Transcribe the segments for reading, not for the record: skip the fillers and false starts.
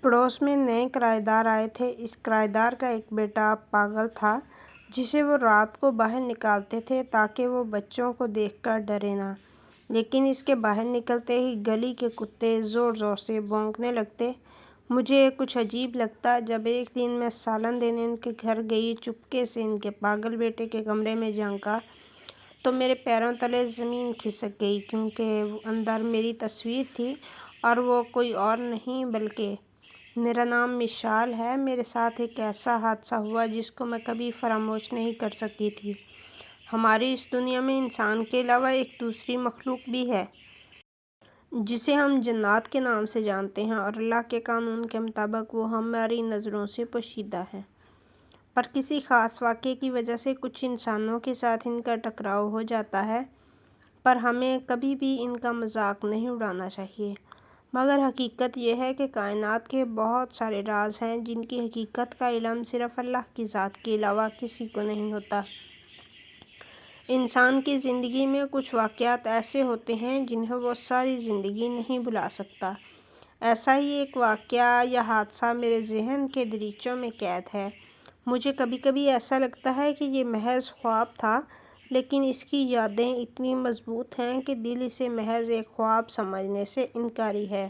پڑوس میں نئے کرایہ دار آئے تھے۔ اس کرایہ دار کا ایک بیٹا پاگل تھا جسے وہ رات کو باہر نکالتے تھے تاکہ وہ بچوں کو دیکھ کر ڈرے نہ، لیکن اس کے باہر نکلتے ہی گلی کے کتے زور زور سے بھونکنے لگتے۔ مجھے کچھ عجیب لگتا۔ جب ایک دن میں سالن دینے ان کے گھر گئی، چپکے سے ان کے پاگل بیٹے کے کمرے میں جھانکا تو میرے پیروں تلے زمین کھسک گئی، کیونکہ اندر میری تصویر تھی اور وہ کوئی اور نہیں بلکہ میرا نام مشال ہے۔ میرے ساتھ ایک ایسا حادثہ ہوا جس کو میں کبھی فراموش نہیں کر سکتی تھی۔ ہماری اس دنیا میں انسان کے علاوہ ایک دوسری مخلوق بھی ہے جسے ہم جنات کے نام سے جانتے ہیں، اور اللہ کے قانون کے مطابق وہ ہماری نظروں سے پوشیدہ ہے، پر کسی خاص واقعے کی وجہ سے کچھ انسانوں کے ساتھ ان کا ٹکراؤ ہو جاتا ہے۔ پر ہمیں کبھی بھی ان کا مذاق نہیں اڑانا چاہیے۔ مگر حقیقت یہ ہے کہ کائنات کے بہت سارے راز ہیں جن کی حقیقت کا علم صرف اللہ کی ذات کے علاوہ کسی کو نہیں ہوتا۔ انسان کی زندگی میں کچھ واقعات ایسے ہوتے ہیں جنہیں وہ ساری زندگی نہیں بھلا سکتا۔ ایسا ہی ایک واقعہ یا حادثہ میرے ذہن کے دریچوں میں قید ہے۔ مجھے کبھی کبھی ایسا لگتا ہے کہ یہ محض خواب تھا، لیکن اس کی یادیں اتنی مضبوط ہیں کہ دل اسے محض ایک خواب سمجھنے سے انکاری ہے۔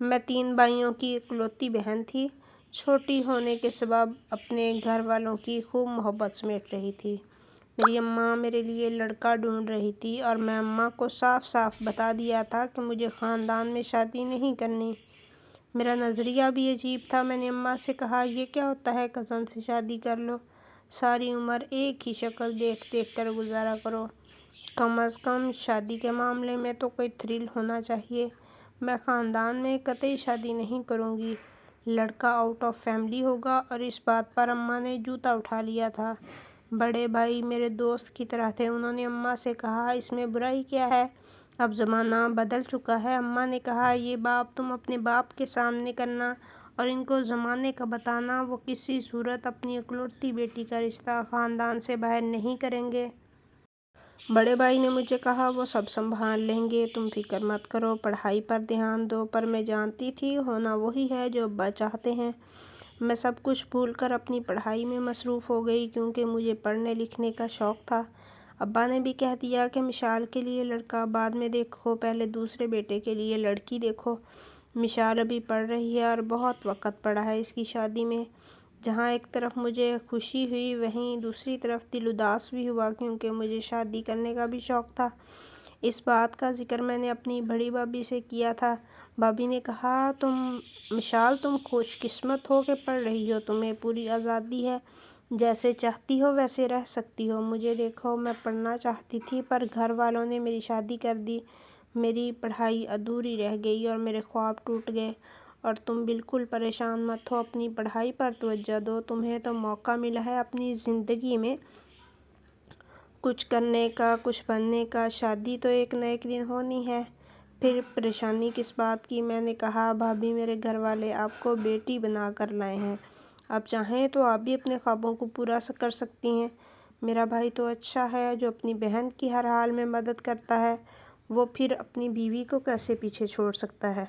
میں 3 بھائیوں کی اکلوتی بہن تھی۔ چھوٹی ہونے کے سبب اپنے گھر والوں کی خوب محبت سمیٹ رہی تھی۔ میری اماں میرے لیے لڑکا ڈھونڈ رہی تھی اور میں اماں کو صاف صاف بتا دیا تھا کہ مجھے خاندان میں شادی نہیں کرنی۔ میرا نظریہ بھی عجیب تھا۔ میں نے اماں سے کہا، یہ کیا ہوتا ہے، کزن سے شادی کر لو، ساری عمر ایک ہی شکل دیکھ دیکھ کر گزارا کرو، کم از کم شادی کے معاملے میں تو کوئی تھرل ہونا چاہیے۔ میں خاندان میں قطعی شادی نہیں کروں گی، لڑکا آؤٹ آف فیملی ہوگا۔ اور اس بات پر اماں نے جوتا اٹھا لیا تھا۔ بڑے بھائی میرے دوست کی طرح تھے۔ انہوں نے اماں سے کہا، اس میں برائی کیا ہے، اب زمانہ بدل چکا ہے۔ اماں نے کہا، یہ بات تم اپنے باپ کے سامنے کرنا اور ان کو زمانے کا بتانا، وہ کسی صورت اپنی اکلوتی بیٹی کا رشتہ خاندان سے باہر نہیں کریں گے۔ بڑے بھائی نے مجھے کہا، وہ سب سنبھال لیں گے، تم فکر مت کرو، پڑھائی پر دھیان دو۔ پر میں جانتی تھی ہونا وہی ہے جو ابا چاہتے ہیں۔ میں سب کچھ بھول کر اپنی پڑھائی میں مصروف ہو گئی، کیونکہ مجھے پڑھنے لکھنے کا شوق تھا۔ ابا نے بھی کہہ دیا کہ مشال کے لیے لڑکا بعد میں دیکھو، پہلے دوسرے بیٹے کے لیے لڑکی دیکھو۔ مشال ابھی پڑھ رہی ہے اور بہت وقت پڑا ہے اس کی شادی میں۔ جہاں ایک طرف مجھے خوشی ہوئی، وہیں دوسری طرف دل اداس بھی ہوا، کیونکہ مجھے شادی کرنے کا بھی شوق تھا۔ اس بات کا ذکر میں نے اپنی بڑی بھابھی سے کیا تھا۔ بھابھی نے کہا، مشال تم خوش قسمت ہو کہ پڑھ رہی ہو، تمہیں پوری آزادی ہے، جیسے چاہتی ہو ویسے رہ سکتی ہو۔ مجھے دیکھو، میں پڑھنا چاہتی تھی پر گھر والوں نے میری شادی کر دی، میری پڑھائی ادھوری رہ گئی اور میرے خواب ٹوٹ گئے۔ اور تم بالکل پریشان مت ہو، اپنی پڑھائی پر توجہ دو، تمہیں تو موقع ملا ہے اپنی زندگی میں کچھ کرنے کا، کچھ بننے کا، شادی تو ایک نہ ایک دن ہونی ہے، پھر پریشانی کس بات کی۔ میں نے کہا، بھابھی میرے گھر والے آپ کو بیٹی بنا کر لائے ہیں، آپ چاہیں تو آپ بھی اپنے خوابوں کو پورا کر سکتی ہیں۔ میرا بھائی تو اچھا ہے جو اپنی بہن کی ہر حال میں مدد کرتا ہے، وہ پھر اپنی بیوی کو کیسے پیچھے چھوڑ سکتا ہے،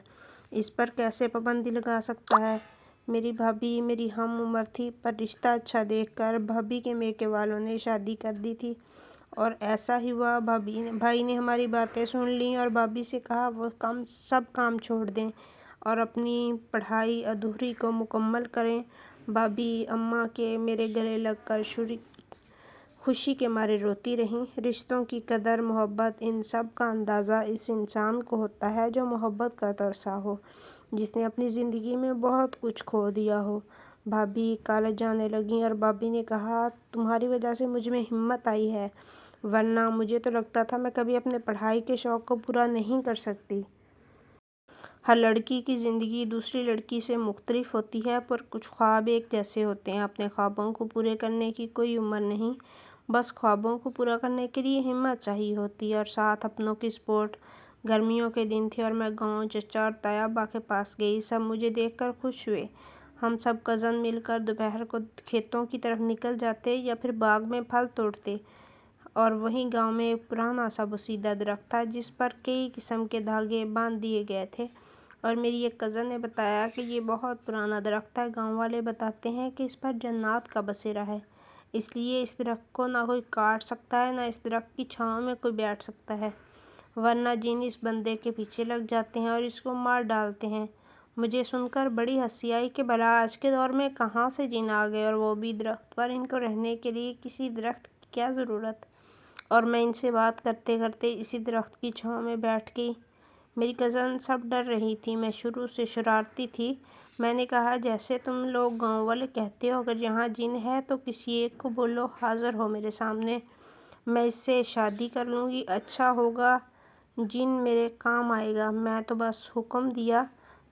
اس پر کیسے پابندی لگا سکتا ہے۔ میری بھابھی میری ہم عمر تھی، پر رشتہ اچھا دیکھ کر بھابھی کے میکے والوں نے شادی کر دی تھی، اور ایسا ہی ہوا۔ بھائی نے ہماری باتیں سن لیں اور بھابھی سے کہا وہ سب کام چھوڑ دیں اور اپنی پڑھائی ادھوری کو مکمل کریں۔ بھابھی اماں کے میرے گلے لگ کر خوشی کے مارے روتی رہیں۔ رشتوں کی قدر، محبت، ان سب کا اندازہ اس انسان کو ہوتا ہے جو محبت کا ترسا ہو، جس نے اپنی زندگی میں بہت کچھ کھو دیا ہو۔ بھابھی کالج جانے لگیں اور بھابھی نے کہا، تمہاری وجہ سے مجھ میں ہمت آئی ہے، ورنہ مجھے تو لگتا تھا میں کبھی اپنے پڑھائی کے شوق کو پورا نہیں کر سکتی۔ ہر لڑکی کی زندگی دوسری لڑکی سے مختلف ہوتی ہے، پر کچھ خواب ایک جیسے ہوتے ہیں۔ اپنے خوابوں کو پورے کرنے کی کوئی عمر نہیں، بس خوابوں کو پورا کرنے کے لیے ہمت چاہیے ہوتی ہے، اور ساتھ اپنوں کی سپورٹ۔ گرمیوں کے دن تھے اور میں گاؤں چچا اور تایا ابا کے پاس گئی۔ سب مجھے دیکھ کر خوش ہوئے۔ ہم سب کزن مل کر دوپہر کو کھیتوں کی طرف نکل جاتے یا پھر باغ میں پھل توڑتے، اور وہیں گاؤں میں ایک پرانا سا بوسیدہ درخت تھا جس پر کئی قسم کے دھاگے باندھ دیے گئے تھے۔ اور میری ایک کزن نے بتایا کہ یہ بہت پرانا درخت ہے، گاؤں والے بتاتے ہیں کہ اس پر جنات کا بسیرا ہے، اس لیے اس درخت کو نہ کوئی کاٹ سکتا ہے، نہ اس درخت کی چھاؤں میں کوئی بیٹھ سکتا ہے، ورنہ جن اس بندے کے پیچھے لگ جاتے ہیں اور اس کو مار ڈالتے ہیں۔ مجھے سن کر بڑی ہنسی آئی کہ بھلا آج کے دور میں کہاں سے جن آ گئے، اور وہ بھی درخت پر۔ ان کو رہنے کے لیے کسی درخت کی کیا ضرورت؟ اور میں ان سے بات کرتے کرتے اسی درخت کی چھاؤں میں بیٹھ گئی۔ میری کزن سب ڈر رہی تھی، میں شروع سے شرارتی تھی۔ میں نے کہا، جیسے تم لوگ گاؤں والے کہتے ہو، اگر یہاں جن ہے تو کسی ایک کو بولو حاضر ہو میرے سامنے، میں اس سے شادی کر لوں گی، اچھا ہوگا، جن میرے کام آئے گا، میں تو بس حکم دیا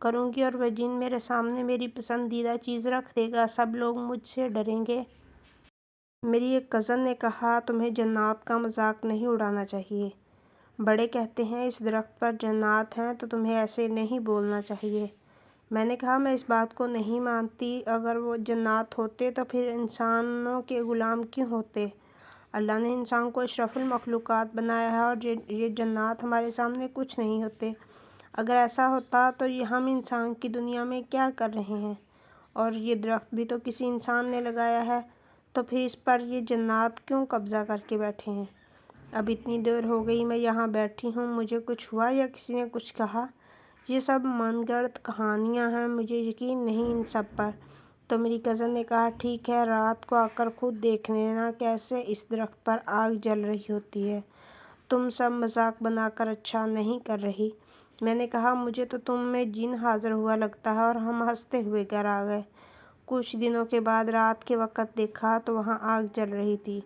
کروں گی اور وہ جن میرے سامنے میری پسندیدہ چیز رکھ دے گا، سب لوگ مجھ سے ڈریں گے۔ میری ایک کزن نے کہا، تمہیں جنات کا مذاق نہیں اڑانا چاہیے، بڑے کہتے ہیں اس درخت پر جنات ہیں تو تمہیں ایسے نہیں بولنا چاہیے۔ میں نے کہا، میں اس بات کو نہیں مانتی، اگر وہ جنات ہوتے تو پھر انسانوں کے غلام کیوں ہوتے؟ اللہ نے انسان کو اشرف المخلوقات بنایا ہے اور یہ جنات ہمارے سامنے کچھ نہیں ہوتے۔ اگر ایسا ہوتا تو ہم انسان کی دنیا میں کیا کر رہے ہیں؟ اور یہ درخت بھی تو کسی انسان نے لگایا ہے، تو پھر اس پر یہ جنات کیوں قبضہ کر کے بیٹھے ہیں؟ اب اتنی دیر ہو گئی میں یہاں بیٹھی ہوں، مجھے کچھ ہوا یا کسی نے کچھ کہا؟ یہ سب من گڑت کہانیاں ہیں، مجھے یقین نہیں ان سب پر۔ تو میری کزن نے کہا، ٹھیک ہے، رات کو آ کر خود دیکھ لینا کیسے اس درخت پر آگ جل رہی ہوتی ہے، تم سب مذاق بنا کر اچھا نہیں کر رہی۔ میں نے کہا، مجھے تو تم میں جن حاضر ہوا لگتا ہے، اور ہم ہنستے ہوئے گھر آ گئے۔ کچھ دنوں کے بعد رات کے وقت دیکھا تو وہاں آگ جل رہی تھی۔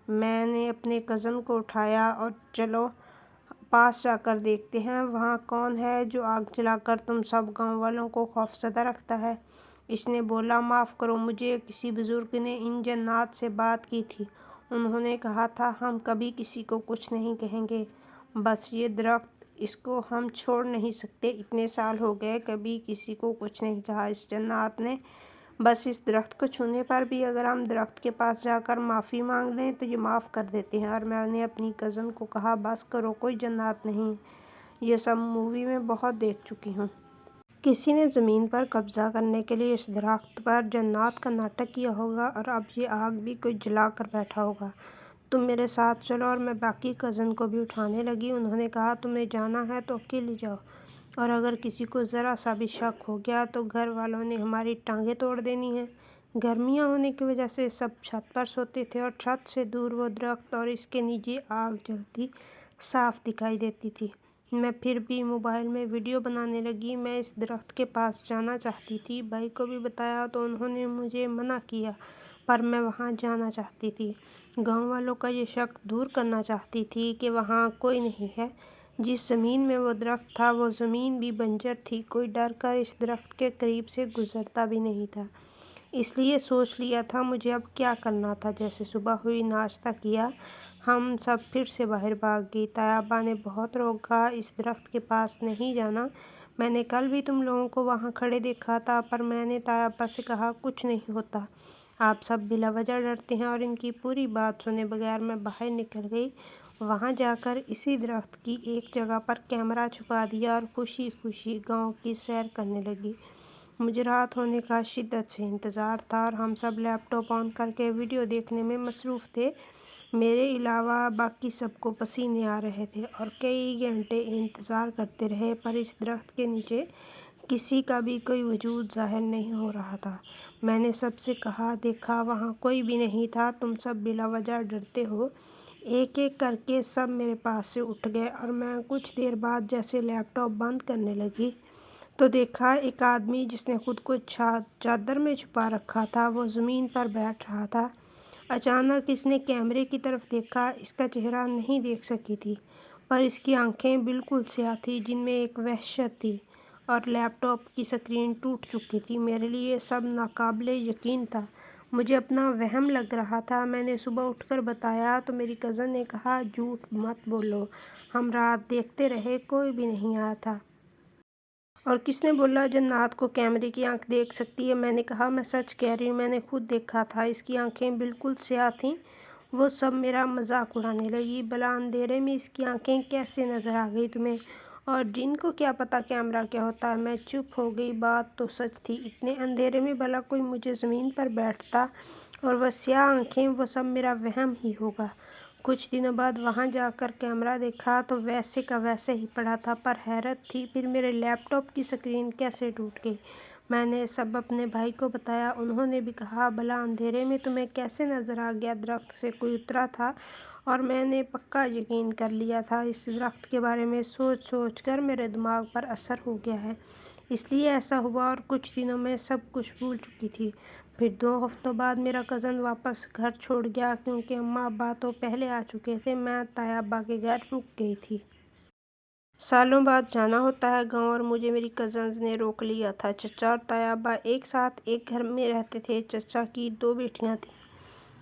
میں نے اپنے کزن کو اٹھایا اور چلو پاس جا کر دیکھتے ہیں وہاں کون ہے جو آگ جلا کر تم سب گاؤں والوں کو خوفزدہ رکھتا ہے۔ اس نے بولا، معاف کرو مجھے، کسی بزرگ نے ان جنات سے بات کی تھی، انہوں نے کہا تھا ہم کبھی کسی کو کچھ نہیں کہیں گے، بس یہ درخت، اس کو ہم چھوڑ نہیں سکتے، اتنے سال ہو گئے کبھی کسی کو کچھ نہیں کہا اس جنات نے، بس اس درخت کو چھونے پر بھی اگر ہم درخت کے پاس جا کر معافی مانگ لیں تو یہ معاف کر دیتے ہیں۔ اور میں نے اپنی کزن کو کہا، بس کرو، کوئی جنات نہیں، یہ سب مووی میں بہت دیکھ چکی ہوں۔ کسی نے زمین پر قبضہ کرنے کے لیے اس درخت پر جنات کا ناٹک کیا ہوگا، اور اب یہ آگ بھی کوئی جلا کر بیٹھا ہوگا۔ تم میرے ساتھ چلو۔ اور میں باقی کزن کو بھی اٹھانے لگی۔ انہوں نے کہا، تمہیں جانا ہے تو اکیلی جاؤ، اور اگر کسی کو ذرا سا بھی شک ہو گیا تو گھر والوں نے ہماری ٹانگیں توڑ دینی ہیں۔ گرمیاں ہونے کی وجہ سے سب چھت پر سوتے تھے، اور چھت سے دور وہ درخت اور اس کے نیچے آگ جلتی صاف دکھائی دیتی تھی۔ میں پھر بھی موبائل میں ویڈیو بنانے لگی۔ میں اس درخت کے پاس جانا چاہتی تھی، بھائی کو بھی بتایا تو انہوں نے مجھے منع کیا، پر میں وہاں جانا چاہتی تھی۔ گاؤں والوں کا یہ شک دور کرنا چاہتی تھی کہ وہاں کوئی نہیں ہے۔ جس زمین میں وہ درخت تھا وہ زمین بھی بنجر تھی، کوئی ڈر کر اس درخت کے قریب سے گزرتا بھی نہیں تھا۔ اس لیے سوچ لیا تھا مجھے اب کیا کرنا تھا۔ جیسے صبح ہوئی، ناشتہ کیا، ہم سب پھر سے باہر بھاگ گئی۔ طیبہ نے بہت روکا، اس درخت کے پاس نہیں جانا، میں نے کل بھی تم لوگوں کو وہاں کھڑے دیکھا تھا، پر میں نے طیبہ سے کہا، کچھ نہیں ہوتا، آپ سب بلا وجہ ڈرتے ہیں، اور ان کی پوری بات سنے بغیر میں باہر نکل گئی۔ وہاں جا کر اسی درخت کی ایک جگہ پر کیمرہ چھپا دیا اور خوشی خوشی گاؤں کی سیر کرنے لگی۔ مجھے رات ہونے کا شدت سے انتظار تھا، اور ہم سب لیپ ٹاپ آن کر کے ویڈیو دیکھنے میں مصروف تھے۔ میرے علاوہ باقی سب کو پسینے آ رہے تھے، اور کئی گھنٹے انتظار کرتے رہے، پر اس درخت کے نیچے کسی کا بھی کوئی وجود ظاہر نہیں ہو رہا تھا۔ میں نے سب سے کہا، دیکھا وہاں کوئی بھی نہیں تھا، تم سب بلا وجہ ڈرتے ہو۔ ایک ایک کر کے سب میرے پاس سے اٹھ گئے، اور میں کچھ دیر بعد جیسے لیپ ٹاپ بند کرنے لگی تو دیکھا ایک آدمی جس نے خود کو چادر میں چھپا رکھا تھا، وہ زمین پر بیٹھ رہا تھا۔ اچانک اس نے کیمرے کی طرف دیکھا، اس کا چہرہ نہیں دیکھ سکی تھی، پر اس کی آنکھیں بالکل سیاہ تھیں جن میں ایک وحشت تھی، اور لیپ ٹاپ کی سکرین ٹوٹ چکی تھی۔ میرے لیے یہ سب ناقابل یقین تھا، مجھے اپنا وہم لگ رہا تھا۔ میں نے صبح اٹھ کر بتایا تو میری کزن نے کہا، جھوٹ مت بولو، ہم رات دیکھتے رہے، کوئی بھی نہیں آیا تھا۔ اور کس نے بولا جنات کو کیمرے کی آنکھ دیکھ سکتی ہے؟ میں نے کہا، میں سچ کہہ رہی ہوں، میں نے خود دیکھا تھا، اس کی آنکھیں بالکل سیاہ تھیں۔ وہ سب میرا مذاق اڑانے لگی، بھلا اندھیرے میں اس کی آنکھیں کیسے نظر آ گئی تمہیں؟ اور جن کو کیا پتا کیمرہ کیا ہوتا ہے۔ میں چپ ہو گئی۔ بات تو سچ تھی، اتنے اندھیرے میں بھلا کوئی مجھے زمین پر بیٹھتا اور وہ سیاہ آنکھیں، وہ سب میرا وہم ہی ہوگا۔ کچھ دنوں بعد وہاں جا کر کیمرہ دیکھا تو ویسے کا ویسے ہی پڑا تھا، پر حیرت تھی پھر میرے لیپ ٹاپ کی اسکرین کیسے ٹوٹ گئی۔ میں نے سب اپنے بھائی کو بتایا، انہوں نے بھی کہا بھلا اندھیرے میں تمہیں کیسے نظر آ گیا؟ درخت سے کوئی اترا تھا اور میں نے پکا یقین کر لیا تھا۔ اس درخت کے بارے میں سوچ سوچ کر میرے دماغ پر اثر ہو گیا ہے، اس لیے ایسا ہوا، اور کچھ دنوں میں سب کچھ بھول چکی تھی۔ پھر 2 ہفتوں بعد میرا کزن واپس گھر چھوڑ گیا کیونکہ اماں ابا تو پہلے آ چکے تھے۔ میں طیہ ابا کے گھر رک گئی تھی۔ سالوں بعد جانا ہوتا ہے گاؤں، اور مجھے میری کزنز نے روک لیا تھا۔ چچا اور طیہ ابا ایک ساتھ ایک گھر میں رہتے تھے۔ چچا کی 2 بیٹیاں تھیں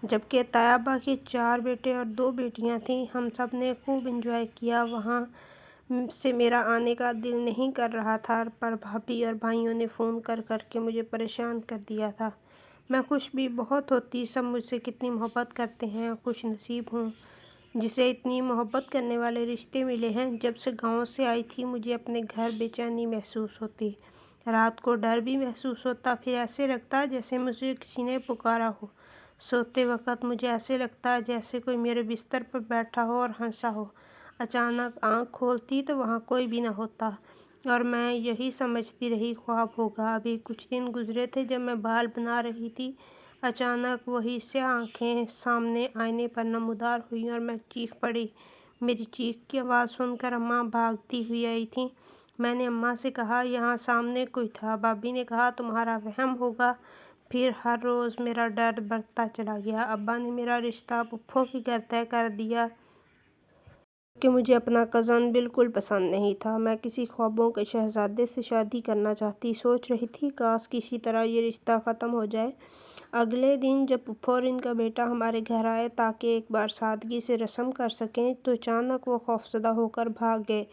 جبکہ طیہ ابا کے 4 بیٹے اور 2 بیٹیاں تھیں۔ ہم سب نے خوب انجوائے کیا۔ وہاں سے میرا آنے کا دل نہیں کر رہا تھا، پر بھابھی اور بھائیوں نے فون کر کر کے مجھے پریشان کر دیا تھا۔ میں خوش بھی بہت ہوتی، سب مجھ سے کتنی محبت کرتے ہیں، خوش نصیب ہوں جسے اتنی محبت کرنے والے رشتے ملے ہیں۔ جب سے گاؤں سے آئی تھی مجھے اپنے گھر بے چینی محسوس ہوتی، رات کو ڈر بھی محسوس ہوتا، پھر ایسے لگتا جیسے مجھے کسی نے پکارا ہو۔ سوتے وقت مجھے ایسے لگتا جیسے کوئی میرے بستر پر بیٹھا ہو اور ہنسا ہو۔ اچانک آنکھ کھولتی تو وہاں کوئی بھی نہ ہوتا، اور میں یہی سمجھتی رہی خواب ہوگا۔ ابھی کچھ دن گزرے تھے جب میں بال بنا رہی تھی، اچانک وہی سیاہ آنکھیں سامنے آئینے پر نمودار ہوئیں اور میں چیخ پڑی۔ میری چیخ کی آواز سن کر اماں بھاگتی ہوئی آئی تھیں۔ میں نے اماں سے کہا یہاں سامنے کوئی تھا۔ بھابھی نے کہا تمہارا وہم ہوگا۔ پھر ہر روز میرا ڈر بڑھتا چلا گیا۔ ابا نے میرا رشتہ پھپھو کے گھر طے کر دیا کہ مجھے اپنا کزن بالکل پسند نہیں تھا۔ میں کسی خوابوں کے شہزادے سے شادی کرنا چاہتی، سوچ رہی تھی کاش کسی طرح یہ رشتہ ختم ہو جائے۔ اگلے دن جب پھپھو اور ان کا بیٹا ہمارے گھر آئے تاکہ ایک بار سادگی سے رسم کر سکیں تو اچانک وہ خوفزدہ ہو کر بھاگ گئے۔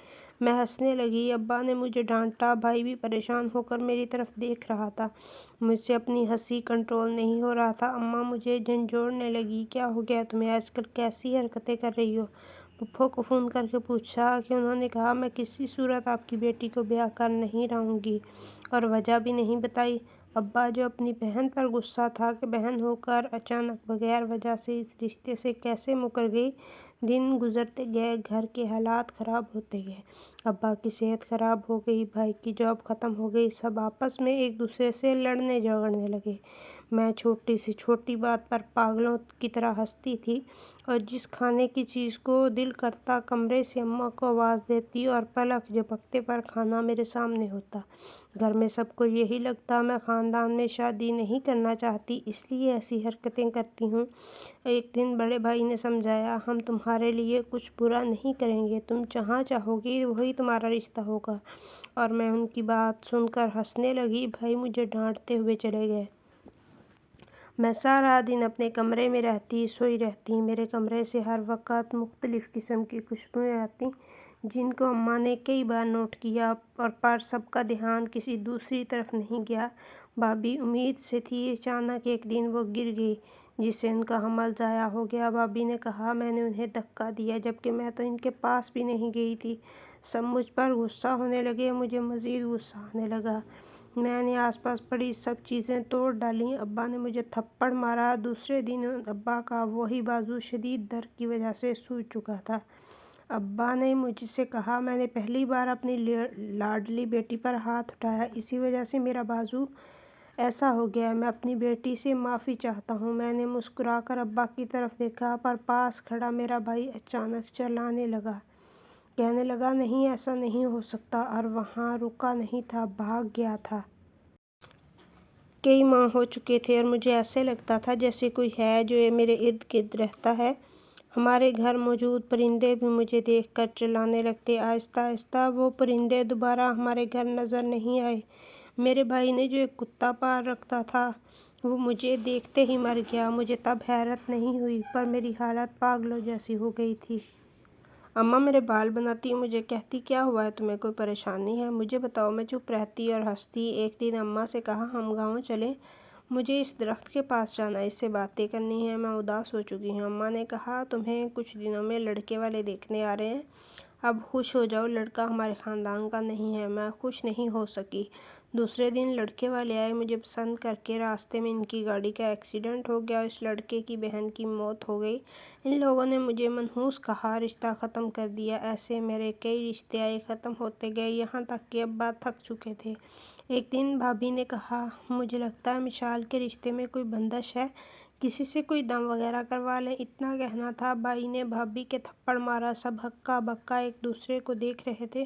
میں ہنسنے لگی، ابا نے مجھے ڈانٹا، بھائی بھی پریشان ہو کر میری طرف دیکھ رہا تھا۔ مجھ سے اپنی ہنسی کنٹرول نہیں ہو رہا تھا۔ اماں مجھے جھنجھوڑنے لگی، کیا ہو گیا تمہیں؟ آج کل کیسی حرکتیں کر رہی ہو؟ پھپھو کو فون کر کے پوچھا کہ انہوں نے کہا میں کسی صورت آپ کی بیٹی کو بیاہ کر نہیں رہوں گی، اور وجہ بھی نہیں بتائی۔ ابا جو اپنی بہن پر غصہ تھا کہ بہن ہو کر اچانک بغیر وجہ سے اس رشتے سے کیسے مکر گئی، دن گزرتے گئے، گھر کے حالات خراب ہوتے گئے۔ ابا کی صحت خراب ہو گئی، بھائی کی جاب ختم ہو گئی، سب آپس میں ایک دوسرے سے لڑنے جھگڑنے لگے۔ میں چھوٹی سے چھوٹی بات پر پاگلوں کی طرح ہنستی تھی، اور جس کھانے کی چیز کو دل کرتا کمرے سے اماں کو آواز دیتی اور پلک جھپکتے پر کھانا میرے سامنے ہوتا۔ گھر میں سب کو یہی لگتا میں خاندان میں شادی نہیں کرنا چاہتی، اس لیے ایسی حرکتیں کرتی ہوں۔ ایک دن بڑے بھائی نے سمجھایا ہم تمہارے لیے کچھ برا نہیں کریں گے، تم جہاں چاہو گی وہی تمہارا رشتہ ہوگا، اور میں ان کی بات سن کر ہنسنے لگی۔ بھائی مجھے ڈانٹتے ہوئے چلے گئے۔ میں سارا دن اپنے کمرے میں رہتی، سوئی رہتی۔ میرے کمرے سے ہر وقت مختلف قسم کی خوشبوئیں آتیں جن کو اماں نے کئی بار نوٹ کیا، اور پر سب کا دھیان کسی دوسری طرف نہیں گیا۔ بھابھی امید سے تھی، اچانک ایک دن وہ گر گئی جس سے ان کا حمل ضائع ہو گیا۔ بھابھی نے کہا میں نے انہیں دھکا دیا، جبکہ میں تو ان کے پاس بھی نہیں گئی تھی۔ سب مجھ پر غصہ ہونے لگے، مجھے مزید غصہ آنے لگا۔ میں نے آس پاس پڑی سب چیزیں توڑ ڈالیں۔ ابا نے مجھے تھپڑ مارا۔ دوسرے دن ابا کا وہی بازو شدید درد کی وجہ سے سوج چکا تھا۔ ابا نے مجھ سے کہا میں نے پہلی بار اپنی لاڈلی بیٹی پر ہاتھ اٹھایا، اسی وجہ سے میرا بازو ایسا ہو گیا، میں اپنی بیٹی سے معافی چاہتا ہوں۔ میں نے مسکرا کر ابا کی طرف دیکھا، پر پاس کھڑا میرا بھائی اچانک چلانے لگا، کہنے لگا نہیں ایسا نہیں ہو سکتا، اور وہاں رکا نہیں تھا، بھاگ گیا تھا۔ کئی ماہ ہو چکے تھے اور مجھے ایسے لگتا تھا جیسے کوئی ہے جو میرے ارد گرد رہتا ہے۔ ہمارے گھر موجود پرندے بھی مجھے دیکھ کر چلانے لگتے۔ آہستہ آہستہ وہ پرندے دوبارہ ہمارے گھر نظر نہیں آئے۔ میرے بھائی نے جو ایک کتا پال رکھا تھا وہ مجھے دیکھتے ہی مر گیا۔ مجھے تب حیرت نہیں ہوئی، پر میری حالت پاگلوں جیسی ہو گئی تھی۔ اماں میرے بال بناتی، مجھے کہتی کیا ہوا ہے تمہیں، کوئی پریشانی ہے؟ مجھے بتاؤ۔ میں چپ رہتی اور ہنستی۔ ایک دن اماں سے کہا ہم گاؤں چلیں، مجھے اس درخت کے پاس جانا ہے، اس سے باتیں کرنی ہیں، میں اداس ہو چکی ہوں۔ اماں نے کہا تمہیں کچھ دنوں میں لڑکے والے دیکھنے آ رہے ہیں، اب خوش ہو جاؤ، لڑکا ہمارے خاندان کا نہیں ہے۔ میں خوش نہیں ہو سکی۔ دوسرے دن لڑکے والے آئے، مجھے پسند کر کے۔ راستے میں ان کی گاڑی کا ایکسیڈنٹ ہو گیا، اس لڑکے کی بہن کی موت ہو گئی۔ ان لوگوں نے مجھے منحوس کہا، رشتہ ختم کر دیا۔ ایسے میرے کئی رشتے آئے، ختم ہوتے گئے، یہاں تک کہ ابا تھک چکے تھے۔ ایک دن بھابھی نے کہا، مجھے لگتا ہے مشال کے رشتے میں کوئی بندش ہے، کسی سے کوئی دم وغیرہ کروا لیں۔ اتنا کہنا تھا، بھائی نے بھابھی کے تھپڑ مارا۔ سب ہکا بکا ایک دوسرے کو دیکھ رہے تھے،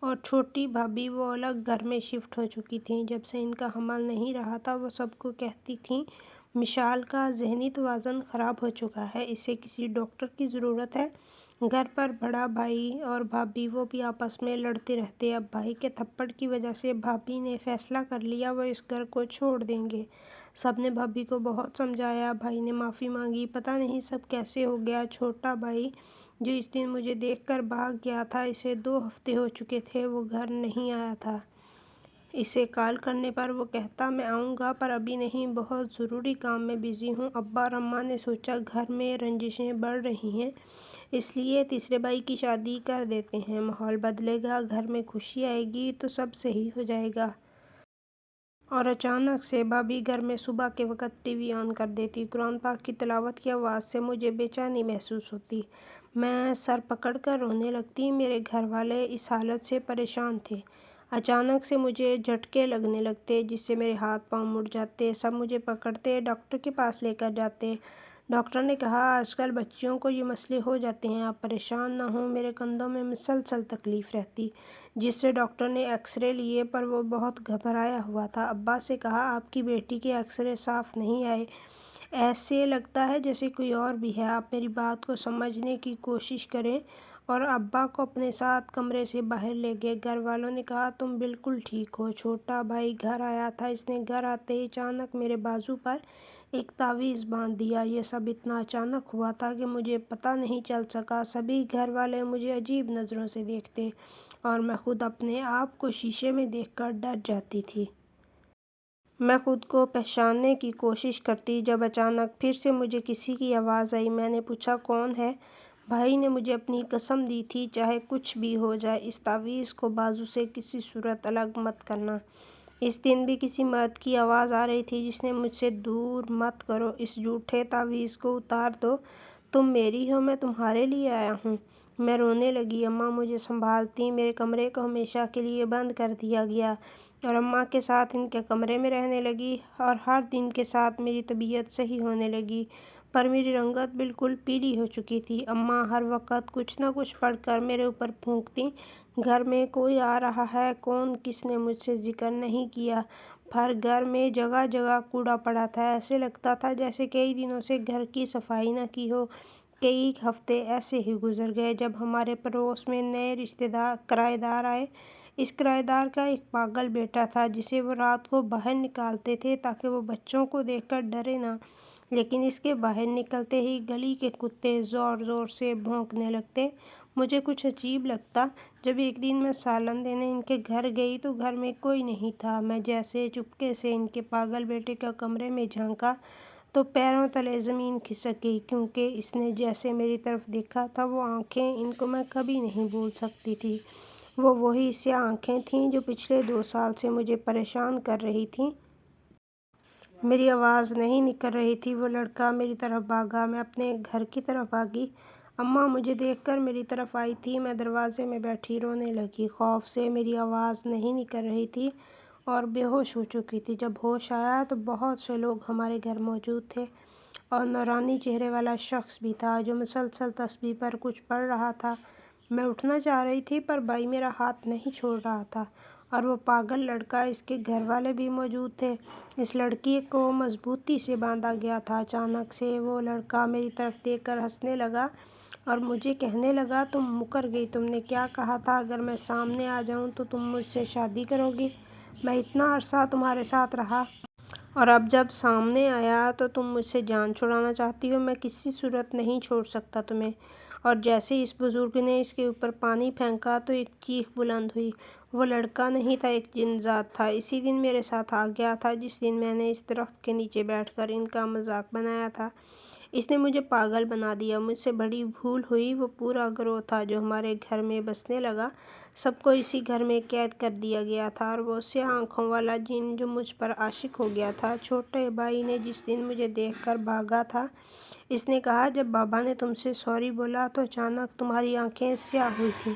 اور چھوٹی بھابھی وہ الگ گھر میں شفٹ ہو چکی تھیں۔ جب سے ان کا حمل نہیں رہا تھا، وہ سب کو کہتی تھیں، مشال کا ذہنی توازن خراب ہو چکا ہے، اسے کسی ڈاکٹر کی ضرورت ہے۔ گھر پر بڑا بھائی اور بھابھی وہ بھی آپس میں لڑتے رہتے۔ اب بھائی کے تھپڑ کی وجہ سے بھابھی نے فیصلہ کر لیا وہ اس گھر کو چھوڑ دیں گے۔ سب نے بھابھی کو بہت سمجھایا، بھائی نے معافی مانگی۔ پتہ نہیں سب کیسے ہو گیا۔ چھوٹا بھائی جو اس دن مجھے دیکھ کر بھاگ گیا تھا، اسے 2 ہفتے ہو چکے تھے وہ گھر نہیں آیا تھا۔ اسے کال کرنے پر وہ کہتا، میں آؤں گا پر ابھی نہیں، بہت ضروری کام میں بزی ہوں۔ ابا اور اماں نے سوچا گھر میں رنجشیں بڑھ رہی ہیں، اس لیے تیسرے بھائی کی شادی کر دیتے ہیں، ماحول بدلے گا، گھر میں خوشی آئے گی تو سب صحیح ہو جائے گا۔ اور اچانک سے بھابھی گھر میں صبح کے وقت ٹی وی آن کر دیتی۔ قرآن پاک کی تلاوت کی آواز سے مجھے بے چینی محسوس ہوتی۔ میں سر پکڑ کر رونے لگتی۔ میرے گھر والے اس حالت سے پریشان تھے۔ اچانک سے مجھے جھٹکے لگنے لگتے، جس سے میرے ہاتھ پاؤں مڑ جاتے۔ سب مجھے پکڑتے، ڈاکٹر کے پاس لے کر جاتے۔ ڈاکٹر نے کہا، آج کل بچیوں کو یہ مسئلے ہو جاتے ہیں، آپ پریشان نہ ہوں۔ میرے کندھوں میں مسلسل تکلیف رہتی، جس سے ڈاکٹر نے ایکس رے لیے پر وہ بہت گھبرایا ہوا تھا۔ ابا سے کہا، آپ کی بیٹی کے ایکس رے صاف نہیں آئے، ایسے لگتا ہے جیسے کوئی اور بھی ہے، آپ میری بات کو سمجھنے کی کوشش کریں۔ اور ابا کو اپنے ساتھ کمرے سے باہر لے گئے۔ گھر والوں نے کہا، تم بالکل ٹھیک ہو۔ چھوٹا بھائی گھر آیا تھا، اس نے گھر آتے ہی اچانک میرے بازو پر ایک تعویذ باندھ دیا۔ یہ سب اتنا اچانک ہوا تھا کہ مجھے پتہ نہیں چل سکا۔ سبھی گھر والے مجھے عجیب نظروں سے دیکھتے اور میں خود اپنے آپ کو شیشے میں دیکھ کر ڈر جاتی تھی۔ میں خود کو پہچاننے کی کوشش کرتی، جب اچانک پھر سے مجھے کسی کی آواز آئی۔ میں نے پوچھا، کون ہے؟ بھائی نے مجھے اپنی قسم دی تھی، چاہے کچھ بھی ہو جائے، اس تعویذ کو بازو سے کسی صورت الگ مت کرنا۔ اس دن بھی کسی مرد کی آواز آ رہی تھی، جس نے مجھ سے دور مت کرو، اس جھوٹے تعویذ کو اتار دو، تم میری ہو، میں تمہارے لیے آیا ہوں۔ میں رونے لگی۔ اماں مجھے سنبھالتیں۔ میرے کمرے کو ہمیشہ کے لیے بند کر دیا گیا اور اماں کے ساتھ ان کے کمرے میں رہنے لگی، اور ہر دن کے ساتھ میری طبیعت صحیح ہونے لگی، پر میری رنگت بالکل پیلی ہو چکی تھی۔ اماں ہر وقت کچھ نہ کچھ پڑھ کر میرے اوپر پھونکتیں، گھر میں کوئی آ رہا ہے، کون کس نے مجھ سے ذکر نہیں کیا، پر گھر میں جگہ جگہ کوڑا پڑا تھا، ایسے لگتا تھا جیسے کئی دنوں سے گھر کی صفائی نہ کی ہو۔ کئی ہفتے ایسے ہی گزر گئے، جب ہمارے پڑوس میں نئے کرایہ دار آئے۔ اس کرایہ دار کا ایک پاگل بیٹا تھا، جسے وہ رات کو باہر نکالتے تھے تاکہ وہ بچوں کو دیکھ کر ڈرے نہ، لیکن اس کے باہر نکلتے ہی گلی کے کتے زور زور سے بھونکنے لگتے۔ مجھے کچھ عجیب لگتا۔ جب ایک دن میں سالن دینے ان کے گھر گئی تو گھر میں کوئی نہیں تھا۔ میں جیسے چپکے سے ان کے پاگل بیٹے کے کمرے میں جھانکا تو پیروں تلے زمین کھسک گئی، کیونکہ اس نے جیسے میری طرف دیکھا تھا، وہ آنکھیں، ان کو میں کبھی نہیں بھول سکتی تھی۔ وہ وہی سیاہ آنکھیں تھیں جو پچھلے 2 سال سے مجھے پریشان کر رہی تھیں۔ میری آواز نہیں نکل رہی تھی۔ وہ لڑکا میری طرف بھاگا، میں اپنے گھر کی طرف بھاگی۔ اماں مجھے دیکھ کر میری طرف آئی تھی۔ میں دروازے میں بیٹھی رونے لگی۔ خوف سے میری آواز نہیں نکل رہی تھی اور بے ہوش ہو چکی تھی۔ جب ہوش آیا تو بہت سے لوگ ہمارے گھر موجود تھے، اور نورانی چہرے والا شخص بھی تھا جو مسلسل تسبیح پر کچھ پڑھ رہا تھا۔ میں اٹھنا چاہ رہی تھی پر بھائی میرا ہاتھ نہیں چھوڑ رہا تھا، اور وہ پاگل لڑکا، اس کے گھر والے بھی موجود تھے۔ اس لڑکی کو مضبوطی سے باندھا گیا تھا۔ اچانک سے وہ لڑکا میری طرف دیکھ کر ہنسنے لگا اور مجھے کہنے لگا، تم مکر گئی، تم نے کیا کہا تھا، اگر میں سامنے آ جاؤں تو تم مجھ سے شادی کرو گی؟ میں اتنا عرصہ تمہارے ساتھ رہا، اور اب جب سامنے آیا تو تم مجھ سے جان چھڑانا چاہتی ہو؟ میں کسی صورت نہیں چھوڑ سکتا تمہیں۔ اور جیسے ہی اس بزرگ نے اس کے اوپر پانی پھینکا تو ایک چیخ بلند ہوئی۔ وہ لڑکا نہیں تھا، ایک جن ذات تھا۔ اسی دن میرے ساتھ آ گیا تھا جس دن میں نے اس درخت کے نیچے بیٹھ کر ان کا مذاق بنایا تھا۔ اس نے مجھے پاگل بنا دیا، مجھ سے بڑی بھول ہوئی۔ وہ پورا گروہ تھا جو ہمارے گھر میں بسنے لگا، سب کو اسی گھر میں قید کر دیا گیا تھا، اور وہ سیاہ آنکھوں والا جن جو مجھ پر عاشق ہو گیا تھا۔ چھوٹے بھائی نے جس دن مجھے دیکھ کر بھاگا تھا، اس نے کہا جب بابا نے تم سے سوری بولا تو اچانک تمہاری آنکھیں سیاہ ہوئی تھیں۔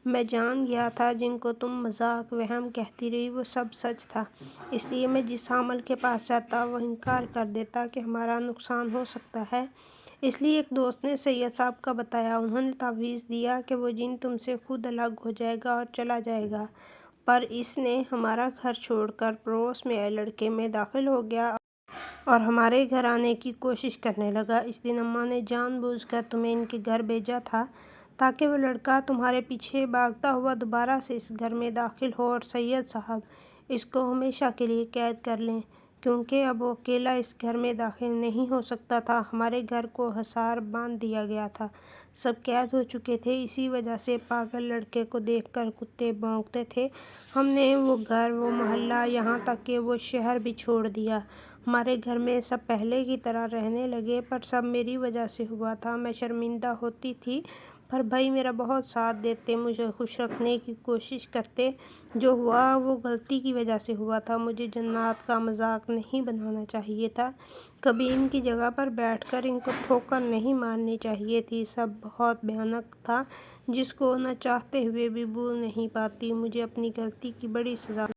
میں جان گیا تھا جن کو تم مذاق وہم کہتی رہی وہ سب سچ تھا، اس لیے میں جس حامل کے پاس جاتا وہ انکار کر دیتا کہ ہمارا نقصان ہو سکتا ہے۔ اس لیے ایک دوست نے سید صاحب کا بتایا، انہوں نے تعویذ دیا کہ وہ جن تم سے خود الگ ہو جائے گا اور چلا جائے گا، پر اس نے ہمارا گھر چھوڑ کر پڑوس میں آئے لڑکے میں داخل ہو گیا اور ہمارے گھر آنے کی کوشش کرنے لگا۔ اس دن اماں نے جان بوجھ کر تمہیں ان کے گھر بھیجا تھا تاکہ وہ لڑکا تمہارے پیچھے بھاگتا ہوا دوبارہ سے اس گھر میں داخل ہو اور سید صاحب اس کو ہمیشہ کے لیے قید کر لیں، کیونکہ اب وہ اکیلا اس گھر میں داخل نہیں ہو سکتا تھا۔ ہمارے گھر کو حصار باندھ دیا گیا تھا، سب قید ہو چکے تھے، اسی وجہ سے پاگل لڑکے کو دیکھ کر کتے بھونکتے تھے۔ ہم نے وہ گھر، وہ محلہ، یہاں تک کہ وہ شہر بھی چھوڑ دیا۔ ہمارے گھر میں سب پہلے کی طرح رہنے لگے، پر سب میری وجہ سے ہوا تھا۔ میں شرمندہ ہوتی تھی، پر بھائی میرا بہت ساتھ دیتے، مجھے خوش رکھنے کی کوشش کرتے۔ جو ہوا وہ غلطی کی وجہ سے ہوا تھا، مجھے جنات کا مذاق نہیں بنانا چاہیے تھا، کبھی ان کی جگہ پر بیٹھ کر ان کو ٹھوکر نہیں مارنی چاہیے تھی۔ سب بہت بھیانک تھا، جس کو نہ چاہتے ہوئے بھی بھول نہیں پاتی۔ مجھے اپنی غلطی کی بڑی سزا